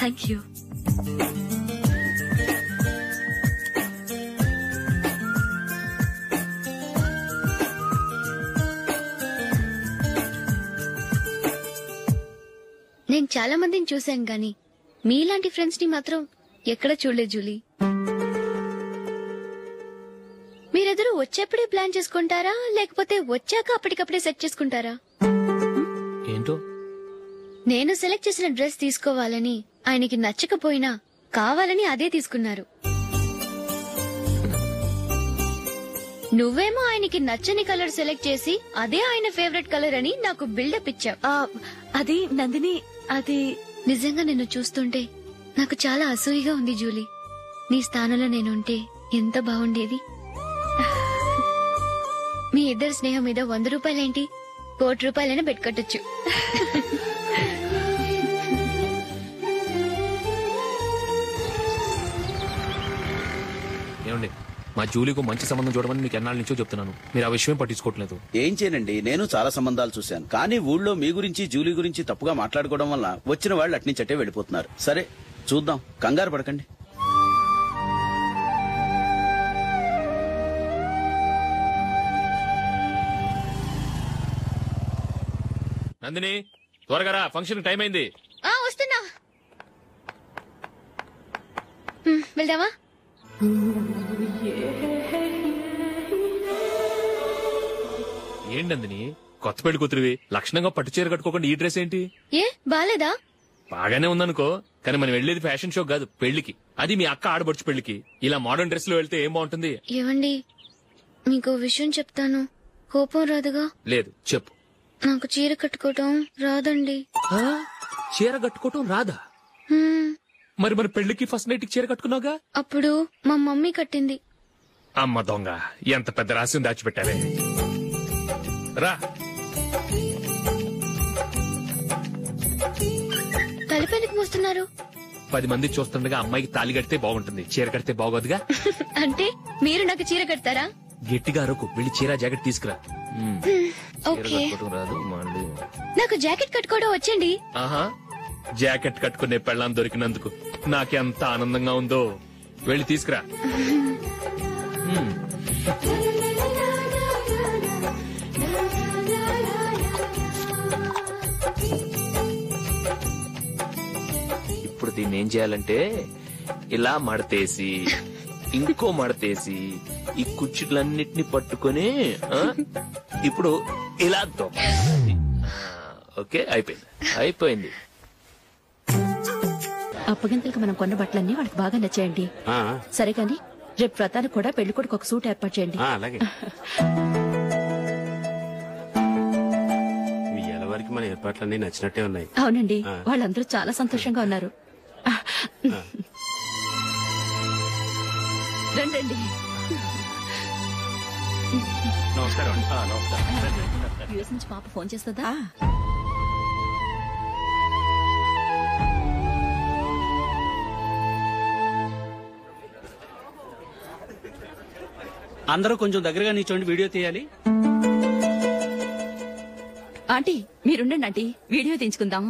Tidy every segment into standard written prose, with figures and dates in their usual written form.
Thank you. నేను చాలా మందిని చూశాను గాని మీలాంటి ఫ్రెండ్స్ ని మాత్రం ఎక్కడ చూడలేదు జూలీ. మీరెదరూ వచ్చేప్పుడే ప్లాన్ చేసుకుంటారా లేకపోతే వచ్చాక అప్పటికప్పుడే సెట్ చేసుకుంటారా? ఏంటో నేను సెలెక్ట్ చేసిన డ్రెస్ తీసుకోవాలని ఆయనకి నచ్చకపోయినా కావాలని అదే తీసుకున్నారు. నువ్వేమో ఆయనకి నచ్చని కలర్ సెలెక్ట్ చేసి అదే ఆయన ఫేవరెట్ కలర్ అని నాకు బిల్డప్ ఇచ్చావు. అది నందిని, అది నిజంగా నిన్ను చూస్తుంటే నాకు చాలా అసూయగా ఉంది జూలీ. నీ స్థానంలో నేనుంటే ఎంత బాగుండేది. మీ ఇద్దరు స్నేహం మీద 100 రూపాయలేంటి, 1 కోటి రూపాయలైనా పెట్టుకట్టొచ్చు. ఏమండి, మా జూలీకు మంచి సంబంధం చూడమని మీకు ఎన్నాళ్ళ నుంచో చెప్తున్నాను, మీరు ఆ విషయం పట్టించుకోవట్లేదు. ఏం చేయనండి, నేను చాలా సంబంధాలు చూశాను. కానీ ఊళ్ళో మీ గురించి జూలీ గురించి తప్పుగా మాట్లాడుకోవడం వల్ల వచ్చిన వాళ్ళు అట్నుంచటే వెళ్ళిపోతున్నారు. సరే చూద్దాం, కంగారు పడకండి. నందిని త్వరగా రా, ఫంక్షన్ టైం అయింది. వస్తున్నా. వెళ్దామా? ఏంటి నందిని, కొత్త పెళ్లి కూతురివి, లక్షణంగా పట్టు చీర కట్టుకోకుండా ఈ డ్రెస్ ఏంటి? ఏ బాలేదా? బాగానే ఉందనుకో, కానీ మనం వెళ్లేది ఫ్యాషన్ షో కాదు, పెళ్లికి. అది మీ అక్క ఆడబడుచు పెళ్లికి. ఇలా మోడర్న్ డ్రెస్ లో వెళ్తే ఏం బాగుంటుంది? ఏవండి, మీకు విషయం చెప్తాను, కోపం రాదుగా? లేదు, చెప్పు. నాకు చీర కట్టుకోవటం రాదండి. చీర కట్టుకోవటం రాదా? మరి మన పెళ్లికి ఫస్ట్ నైట్ చీర కట్టుకున్నావుగా? అప్పుడు మా మమ్మీ కట్టింది. అమ్మ దొంగ, ఎంత పెద్ద రహస్యం దాచిపెట్టావే. రా. తలపెందుకు మోస్తున్నారు? 10 మంది చూస్తుండగా అమ్మాయికి తాళి కడితే బాగుంటుంది, చీర కడితే బాగోదుగా. అంటే మీరు నాకు చీర కడతారా? గట్టిగా అరకు, వెళ్ళి చీర జాకెట్ తీసుకురా. ఓకే. రాదు మళ్ళీ. నాకు జాకెట్ కట్టుకోవడం వచ్చండి. ఆహా, జాకెట్ కట్టుకునే పెళ్ళాం దొరికినందుకు నాకెంత ఆనందంగా ఉందో. వెళ్ళి తీసుకురా. ఇప్పుడు దీన్ని ఏం చేయాలంటే ఇలా మడతేసి ఇంకో మడతేసి ఈ కుర్చీలన్నిటిని పట్టుకొని ఇప్పుడు ఇలా ఓకే, అయిపోయింది. అప్పగింతలకు మనం కొన్న బట్టలన్నీ వాళ్ళకి బాగా నచ్చాయండి. సరే కానీ రేపు వ్రతానికి కూడా పెళ్లి కొడుకు ఒక సూట్ ఏర్పాటు చేయండి. అలాగే. మీ ఎలవరికి మన ఏర్పాట్లన్నీ నచ్చినట్టే ఉన్నాయి. అవునండి, వాళ్ళందరూ చాలా సంతోషంగా ఉన్నారు. రండి. నమస్కారం. యూఎస్ నుంచి పాప ఫోన్ చేస్తుందా? అందరూ కొంచెం దగ్గరగా నిల్చోండి, వీడియో తీయాలి. ఆంటీ మీరుండండి ఆంటీ, వీడియో తీయించుకుందాం.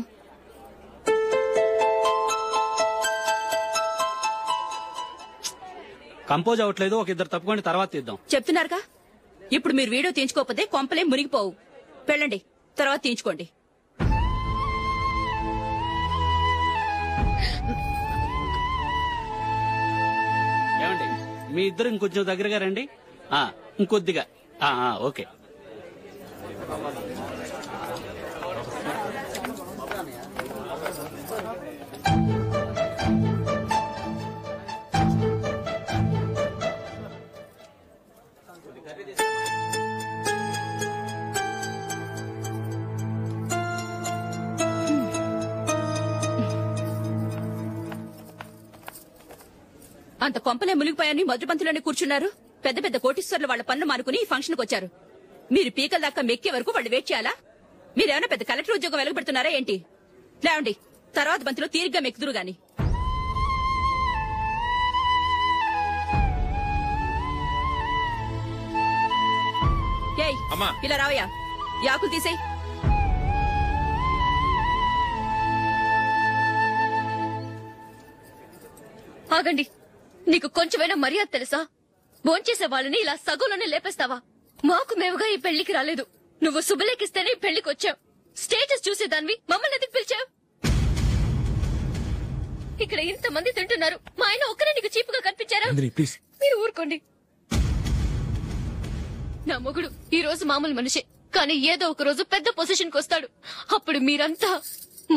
కంపోజ్ అవ్వట్లేదు, ఒక ఇద్దరు తప్పుకోండి, తర్వాత తీద్దాం. చెప్తున్నారుగా, ఇప్పుడు మీరు వీడియో తీయించుకోకపోతే కొంపలే మునిగిపోవు. వెళ్ళండి, తర్వాత తీయించుకోండి. ఏమండి, మీ ఇద్దరు ఇంకొంచెం దగ్గరగా రండి. ఇంకొద్దిగా. ఓకే. అంత కొంపలే మునిగిపోయాని మొదటి పంతులోనే కూర్చున్నారు. పెద్ద పెద్ద కోటీశ్వర్లు వాళ్ళ పన్ను మానుకుని ఈ ఫంక్షన్ కు వచ్చారు. మీరు పీకల దాకా మెక్కే వరకు వాళ్ళు వెయిట్ చేయాలా? మీరేమైనా పెద్ద కలెక్టర్ ఉద్యోగం వెలగబెడుతున్నారా ఏంటి? లేవండి, తర్వాత బంతిలో తీరిగ్గా మెక్కుదురు గాని. ఇలా రావయ్యా, యాకులు తీసేయ్. ఆగండి, నీకు కొంచెమైనా మర్యాద తెలుసా? భోంచేసే వాళ్ళని ఇలా సగంలోనే లేపేస్తావా? మాకు మేముగా ఈ పెళ్లికి రాలేదు. నువ్వు శుభలేఖిస్తేనే ఈ పెళ్లికి వచ్చావు. స్టేటస్ చూసేదానివి మమ్మల్ని ఎందుకు పిలిచావు? ఇక్కడ ఇంతమంది తింటున్నారు, మా ఆయన ఒక్కరే నీకు చీపుగా కనిపించారా? ప్లీజ్ మీరు ఊరుకోండి. నా మొగుడు ఈ రోజు మామూలు మనిషే, కానీ ఏదో ఒక రోజు పెద్ద పొజిషన్ కి వస్తాడు. అప్పుడు మీరంతా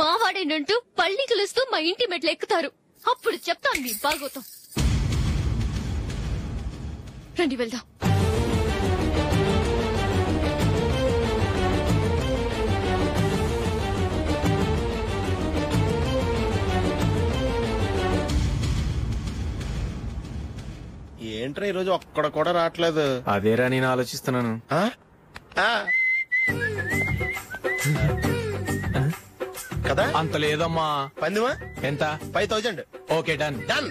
మావాడేనంటూ పళ్ళి కలుస్తూ మా ఇంటి మెట్లు ఎక్కుతారు. అప్పుడు చెప్తాను మీ బాగోతాం. రండి వెళ్దాం. ఏంట్రా ఈరోజు ఒక్కడ కూడా రావట్లేదు. అదేరా నేను ఆలోచిస్తున్నాను. ఆ? ఆ. కదా అంత లేదమ్మా. పందిమా ఎంత? 5000. Okay done. డన్.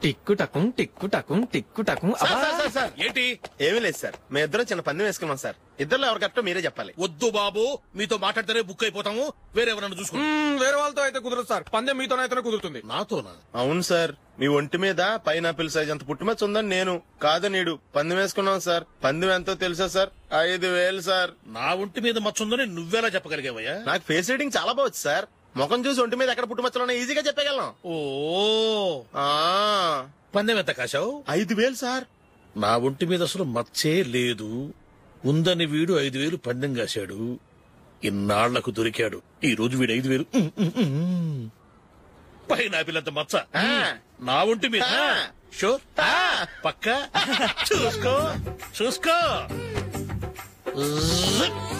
టిక్కు టకుం టిక్కు టకుం టిక్కు టకుం. సార్ ఏంటి? ఏమీ లేదు సార్, మేము ఇద్దరం చిన్న పందెం వేసుకున్నాం సార్. ఇద్దరు ఎవరు కరెక్టో మీరే చెప్పాలి. వద్దు బాబు, మీతో మాట్లాడితేనే బుక్ అయిపోతాము. వేరెవరన్నా చూసుకో. వేరే వాళ్ళతో అయితే కుదరదు సార్, పందెం మీతోనైతేనే కుదురుతుంది. నాతోనా? అవును సార్, మీ ఒంటి మీద పైనాపిల్ సైజ్ అంత పుట్టుమచ్చ ఉందని నేను కాదు నీడు పందెం వేసుకున్నాం సార్. పందెం ఎంతో తెలుసా సార్? 5000 సార్. నా ఒంటి మీద మచ్చుందని నువ్వెలా చెప్పగలిగావయ్యా? నాకు ఫేస్ రీడింగ్ చాలా బాగుంది సార్. ముఖం చూసి ఒంటి మీద ఎక్కడ పుట్టుమచ్చలో ఈజీగా చెప్పగలను. ఓ, ఆ, పందెం ఎంత కాశావు? 5000 సార్. నా ఒంటి మీద అసలు మచ్చే లేదు. ఉందని వీడు 5000 పందెం కాశాడు. ఇన్నాళ్లకు దొరికాడు. ఈ రోజు వీడు 5000. పైన పిల్లంత మచ్చ నా ఒంటి మీద. షూర్? పక్క చూసుకో చూసుకో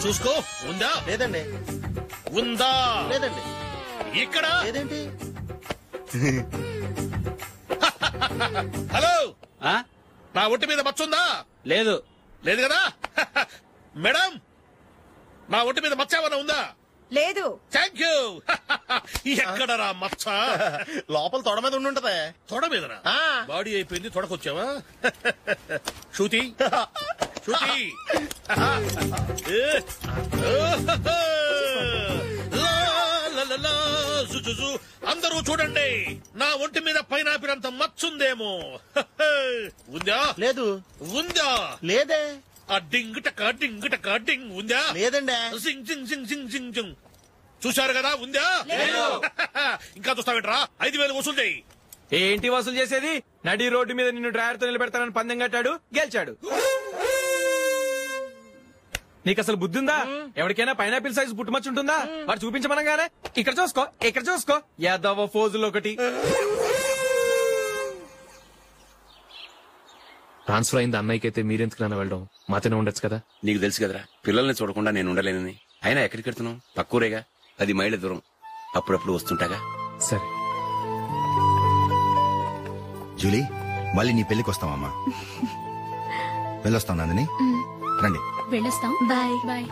చూసుకో. ఉందా? లేదండి. ఉందా? లేదండి. ఇక్కడ లేదేంటి? హలో, నా ఒంటి మీద మచ్చ ఉందా? లేదు. లేదు కదా? మేడం, నా ఒంటి మీద మచ్చ ఏమన్నా ఉందా? లేదు. Thank you. ఎక్కడరా మచ్చ? లోపల తొడ మీద ఉండుంటదే. తొడ మీదనా? ఆ. బాడీ అయిపోయింది, తొడకొచ్చావా? శృతి శృతి. అందరూ చూడండి, నా ఒంటి మీద పైనాపిల్ అంత మచ్చుందేమో. ఉందా? లేదు. ఉందా? లేదే. ఆ డింగ్ టక డింగ్ టక డింగ్ ఉందా? లేదండి. సింగ్ సింగ్ సింగ్ సింగ్ సింగ్ సింగ్. చూశారు కదా? ఉందా? ఇంకా చూస్తావేంట్రా? 5000 వసూలు చేయి. ఏంటి వసూలు చేసేది? నడి రోడ్డు మీద నిన్ను డ్రైవర్ తో నిలబెడతానని పందెం కట్టాడు, గెలిచాడు. నీకు అసలు బుద్ధి ఉందా? ఎవరికైనా పైనాపిల్ సైజ్ పుట్టుమచ్చు ఉంటుందా? వాడు చూపించమనగానే ఇక్కడ చూసుకో ఇక్కడ చూసుకో యాదవ ఫోజులు ఒకటి. ట్రాన్స్ఫర్ అయింది అన్నయ్యకి అయితే మీరెందుకు నాన్న వెళ్ళడం? మాతోనే ఉండొచ్చు కదా. నీకు తెలుసు కదరా, పిల్లల్ని చూడకుండా నేను ఉండలేనని. అయినా ఎక్కడికి వెళ్తున్నావు? పక్కూరేగా, 10 మైళ్ళ దూరం. అప్పుడప్పుడు వస్తుంటాగా. సరే జూలీ, మళ్ళీ నీ పెళ్లికి వస్తామమ్మా. వెళ్ళొస్తాం నందిని, రండి. వెళ్ళొస్తాం. Bye bye.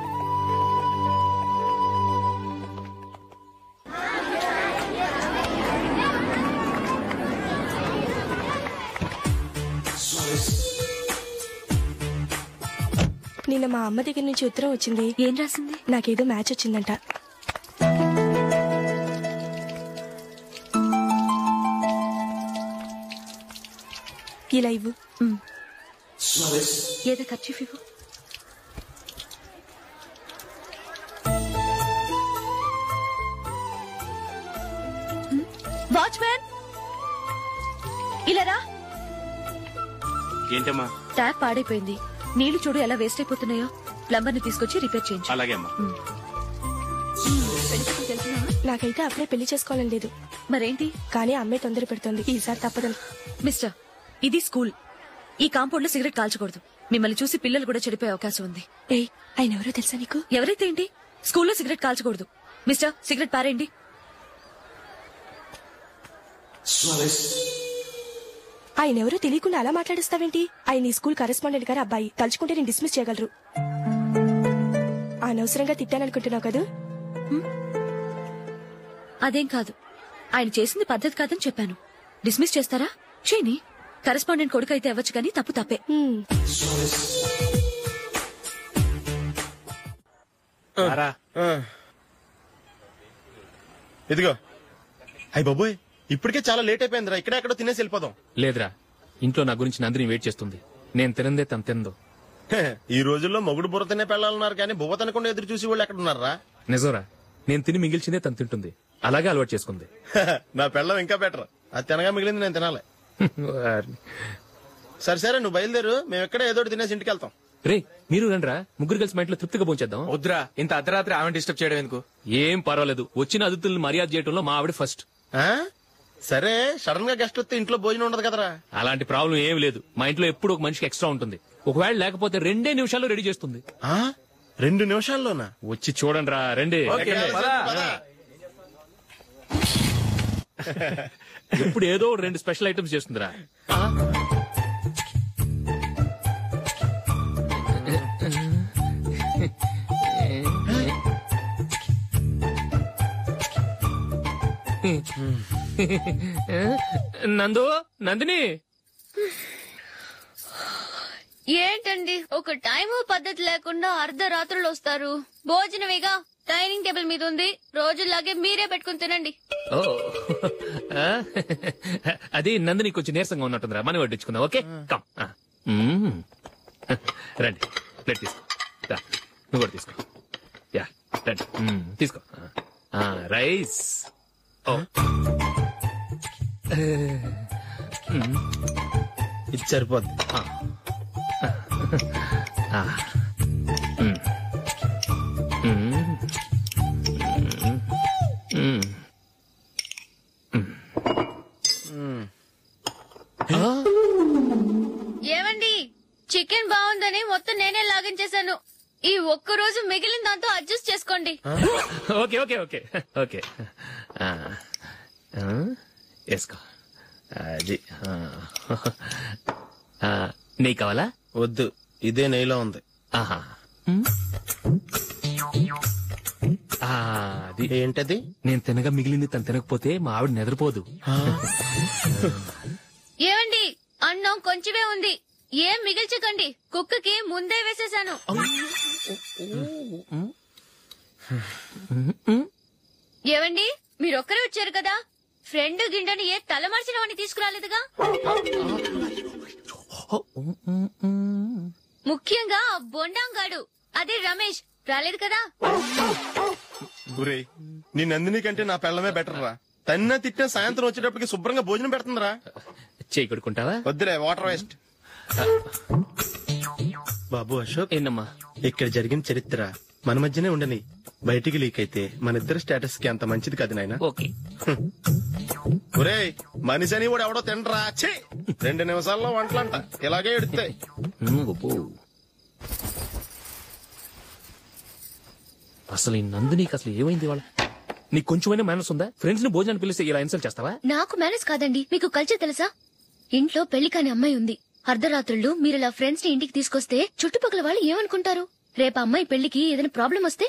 నిన్న మా అమ్మ దగ్గర నుంచి ఉత్తరం వచ్చింది. ఏం రాసింది? నాకేదో మ్యాచ్ వచ్చిందంట. ఇలా ఇవ్వు. ఏదో ఖర్చు ఇవ్వు. వాచ్మ్యాన్, ఇలా రా. ఏంటమ్మా? ట్యాప్ పాడైపోయింది. నీళ్లు చూడు ఎలా వేస్ట్ అయిపోతున్నాయో. ప్లంబర్ ని తీసుకొచ్చి రిపేర్ చేయించు. అలాగే అమ్మా. నాకైతే అప్పుడే పెళ్లి చేసుకోవాలని లేదు. మరేంటి? కానీ అమ్మాయి తొందర పెడుతోంది. ఈసారి తప్పదని. మిస్టర్, ఇది స్కూల్. ఈ కాంపౌండ్ లో సిగరెట్ కాల్చకూడదు. మిమ్మల్ని చూసి పిల్లలు కూడా చెడిపోయే అవకాశం ఉంది. ఏయ్, ఆయన ఎవరో తెలుసా నీకు? ఎవరైతే ఏంటి? స్కూల్లో సిగరెట్ కాల్చకూడదు. మిస్టర్, సిగరెట్ పారేయండి. ఆయన ఎవరో తెలియకుండా అలా మాట్లాడిస్తావేంటి? ఆయన ఈ స్కూల్ కరెస్పాండెంట్ గారు అబ్బాయి. తలుచుకుంటే నేను డిస్మిస్ చేయగలరు. అనవసరంగా తిట్టాననుకుంటున్నావు కదా? అదేం కాదు. ఆయన చేసింది పద్ధతి కాదని చెప్పాను. డిస్మిస్ చేస్తారా? చేయని. కరెస్పాండెంట్ కొడుకు అయితే అవ్వచ్చు కానీ తప్పు తప్పే. ఇదిగో అయ్యి బాబోయ్ ఇప్పటికే చాలా లేట్ అయిపోయిందిరా ఇక్కడే ఎక్కడో తినేసి వెళ్ళిపోదాం. లేదురా, ఇంట్లో నా గురించి నందిని వెయిట్ చేస్తుంది. నేను తినందే తను తిందో. ఈ రోజుల్లో మొగుడు బుర్ర తినే పెళ్ళాలన్నారు కానీ బువ్వ తినకుండా ఎదురు చూసి వాళ్ళు ఎక్కడ ఉన్నారా? నిజంరా, నేను తిని మిగిల్చిందే తను తింటుంది. అలాగే అలవాటు చేసుకుంది. నా పెళ్ళం ఇంకా బెటర్. అది తినగా మిగిలింది నేను తినాలి. సరే నువ్వు బయలుదేరు, మేము ఎక్కడే ఏదో తినేసి ఇంటికి వెళ్తాం. రే మీరు రండిరా, ముగ్గురు కలిసి మా ఇంట్లో తృప్తిగా పోంచేద్దాం. వద్దురా, ఇంత అర్ధరాత్రి ఆమె డిస్టర్బ్ చేయడం ఎందుకు? ఏం పర్వాలేదు, వచ్చిన అతిథులను మర్యాద చేయడంలో మా ఆవిడ ఫస్ట్. ఆ? సరే సడన్ గా గెస్ట్ వస్తే ఇంట్లో భోజనం ఉండదు కదరా? అలాంటి ప్రాబ్లం ఏం లేదు. మా ఇంట్లో ఎప్పుడు ఒక మనిషికి ఎక్స్ట్రా ఉంటుంది. ఒకవేళ లేకపోతే 2 నిమిషాల్లో రెడీ చేస్తుంది. 2 నిమిషాల్లోనా? వచ్చి చూడండి రా, రండి. ఇప్పుడు ఏదో 2 స్పెషల్ ఐటమ్స్ చేస్తుందిరా. నందిని ఏంటండి ఒక టైము పద్ధతి లేకుండా అర్ధరాత్రులు వస్తారు. భోజనమేగా డైనింగ్ టేబుల్ మీద ఉంది, రోజుల్లాగే మీరే పెట్టుకుని తినండి. ఓ అది నందిని కొంచెం నీరసంగా ఉన్నట్టుందిరా, మనం వడ్డించుకుందాం. Okay come. రండి, ప్లేట్ తీసుకో. నువ్వు కూడా తీసుకో. యా రండి, తీసుకో. రైస్. ఇది సరిపోద్ది. ఏమండి, చికెన్ బాగుందని మొత్తం నేనే లాగించేశాను. ఈ ఒక్క రోజు మిగిలిన దాంతో అడ్జస్ట్ చేసుకోండి. ఓకే ఓకే ఓకే ఓకే వేసుకో. అది నెయ్యి కావాలా? వద్దు, ఇదే నెయ్యిలో ఉంది. ఆహా, అది ఏంటది? నేను తినగా మిగిలింది తను తినకపోతే మా ఆవిడ నిద్రపోదు. ఏమండి, అన్నం కొంచెమే ఉంది, ఏం మిగిల్చకండి. కుక్కకి ముందే వేసేశాను. ఏవండి, మీరొక్కరే వచ్చారు కదా, ఫ్రెండ్ గిండని ఏ తలమార్చిన వాడిని తీసుకురాలేదుగా? ముఖ్యంగా బొండాంగాడు, అదే రమేష్ రాలేదు కదా? గురే, నీ నందిని కంటే నా పెళ్ళమే బెటర్ రా. తన్న తిట్టిన సాయంత్రం వచ్చేటప్పటికి శుభ్రంగా భోజనం పెడుతుందిరా. చేయి కొడుకుంటావా? వద్దులే, వాటర్ వేస్ట్. బాబు అశోక్, ఏంటమ్మా ఇక్కడ జరిగిన చరిత్ర మన మధ్యనే ఉండని, బయటికి లీక్ అయితే మన ఇద్దరు స్టేటస్ కి అంత మంచిది కాదు నాయన. ఓకే. ఒరే, మనిషి అని కూడా ఎవడో తినరా. 2 నిమిషాల్లో వంటలంట ఇలాగే ఎడుతాయి. అసలు ఈ నందినికి అసలు ఏమైంది? వాళ్ళ నీకు కొంచెమైనా మేనస్ ఉందా? ఫ్రెండ్స్ ని భోజనాన్ని పిలిస్తే ఇలా ఇన్సల్ట్ చేస్తావా? నాకు మేనేజ్ కాదండి, మీకు కల్చర్ తెలుసా? ఇంట్లో పెళ్లి కాని అమ్మాయి ఉంది. అర్ధరాత్రుళ్ళు మీరు ఇలా ఫ్రెండ్స్ ని ఇంటికి తీసుకొస్తే చుట్టుపక్కల వాళ్ళు ఏమనుకుంటారు? రేపు అమ్మాయి పెళ్లికి ఏదైనా ప్రాబ్లం వస్తే